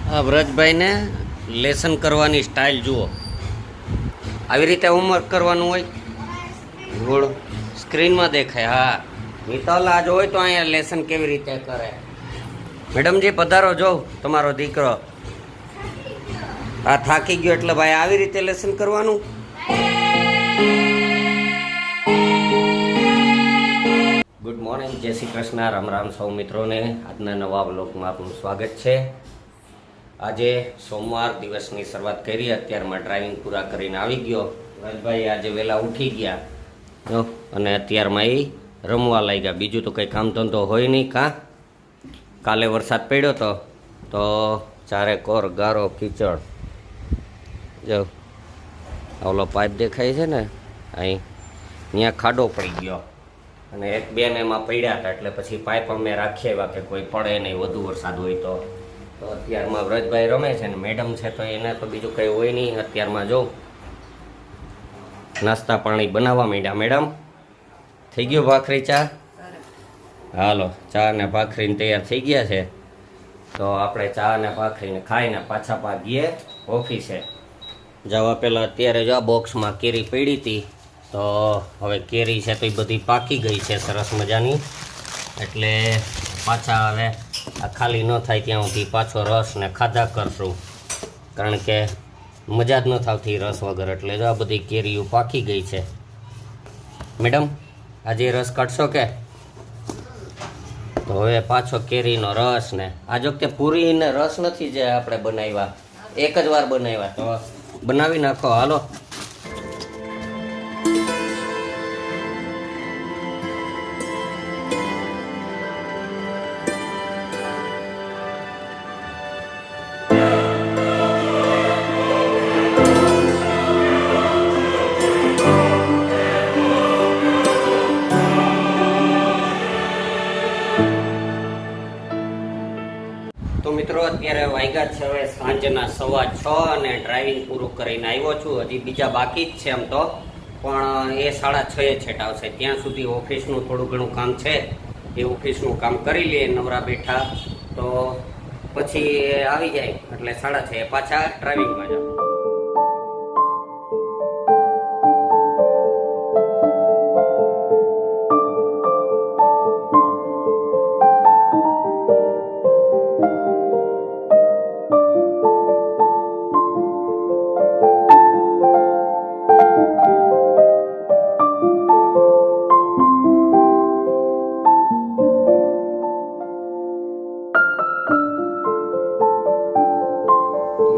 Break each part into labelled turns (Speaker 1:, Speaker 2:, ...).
Speaker 1: આ વ્રજભાઈને લેસન કરવાની સ્ટાઇલ જુઓ. આવી રીતે હોમવર્ક કરવાનું હોય. ગુડ. સ્ક્રીનમાં દેખાય. હા, મિત્તલ આજ હોય તો અહીંયા લેસન કેવી રીતે કરે. મેડમજી પધારો. જો તમારો દીકરો આ થાકી ગયો એટલે ભાઈ આવી રીતે લેસન કરવાનું. ગુડ મોર્નિંગ, જય શ્રી કૃષ્ણ, રામ રામ સૌ મિત્રોને. આજના નવા વ્લોગમાં આપનું સ્વાગત છે. આજે સોમવાર, દિવસની શરૂઆત કરી. અત્યારમાં ડ્રાઇવિંગ પૂરા કરીને આવી ગયો. રાજભાઈ આજે વહેલા ઉઠી ગયા અને અત્યારમાં એ રમવા લાગ્યા. બીજું તો કંઈ કામ ધંધો હોય નહીં. કાલે વરસાદ પડ્યો તો ચારે કોર ગારો કીચડ. જો ઓલો પાઇપ દેખાય છે ને, અહીં ત્યાં ખાડો પડી ગયો અને એક બેન એમાં પડ્યા હતા. એટલે પછી પાઇપ અમે રાખી આવ્યા કે કોઈ પડે નહીં વધુ વરસાદ હોય તો. અત્યારમાં વ્રજભાઈ રમે છે ને મેડમ છે તો એને તો બીજું કંઈ હોય નહીં. અત્યારમાં જો નાસ્તા પાણી બનાવવા માંડ્યા. મેડમ થઈ ગયું ભાખરી ચા? હાલો, ચા ને ભાખરીને તૈયાર થઈ ગયા છે. તો આપણે ચા ને ભાખરીને ખાઈને પાછા ભાગીએ ઓફિસે. જવા પહેલાં અત્યારે જો આ બોક્સમાં કેરી પડી હતી. તો હવે કેરી છે તો એ બધી પાકી ગઈ છે સરસ મજાની. એટલે પાછા હવે આ ખાલી ન થાય ત્યાં સુધી પાછો રસ ને ખાધા કરશું, કારણ કે મજા જ ન થતી રસ વગર. એટલે જો આ બધી કેરીઓ પાકી ગઈ છે. મેડમ આજે રસ કાઢશો કે? તો હવે પાછો કેરીનો રસ ને આજ વખતે પૂરીને રસ નથી જે આપણે બનાવ્યા, એક જ વાર બનાવ્યા. તો બનાવી નાખો. હાલો. તો મિત્રો અત્યારે વાગ્યા છે હવે સાંજના 6:15 અને ડ્રાઇવિંગ પૂરું કરીને આવ્યો છું. હજી બીજા બાકી જ છે એમ તો, પણ એ 6:30 છેટ આવશે. ત્યાં સુધી ઓફિસનું થોડું ઘણું કામ છે, એ ઓફિસનું કામ કરી લઈએ નવરા બેઠા. તો પછી આવી જાય એટલે 6:30 પાછા ડ્રાઇવિંગમાં જાવ.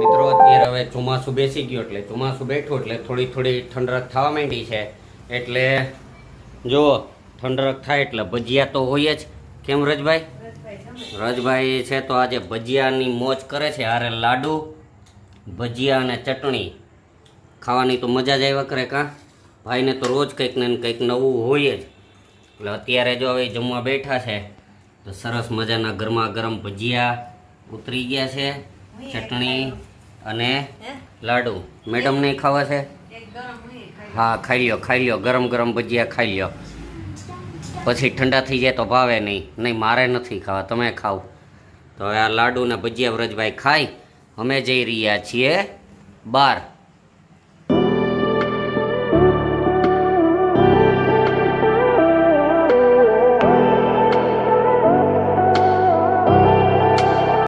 Speaker 1: મિત્રો અત્યારે હવે ચોમાસું બેસી ગયું, એટલે ચોમાસું બેઠું એટલે થોડી ઠંડક થવા માંડી છે. એટલે જો ઠંડક થાય એટલે ભજીયા તો હોય જ. કેમ રજભાઈ? રજભાઈ છે તો આજે ભજીયાની મોજ કરે છે. હારે લાડુ, ભજીયા અને ચટણી ખાવાની તો મજા જ આવ્યા કરે. ભાઈને તો રોજ કંઈક ને કંઈક નવું હોય જ. એટલે અત્યારે જો હવે જમવા બેઠા છે તો સરસ મજાના ગરમા ગરમ ભજીયા ઉતરી ગયા છે, ચટણી અને લાડુ. મેડમ નહીં ખાવા છે? હા, ખાઈ લ્યો. ગરમ ગરમ ભજીયા ખાઈ લ્યો. પછી ઠંડા થઈ જાય તો ભાવે નહીં. મારે નથી ખાવા, તમે ખાવ. તો આ લાડુ ને ભજીયા વ્રજભાઈ ખાઈ અમે જઈ રહ્યા છીએ બહાર.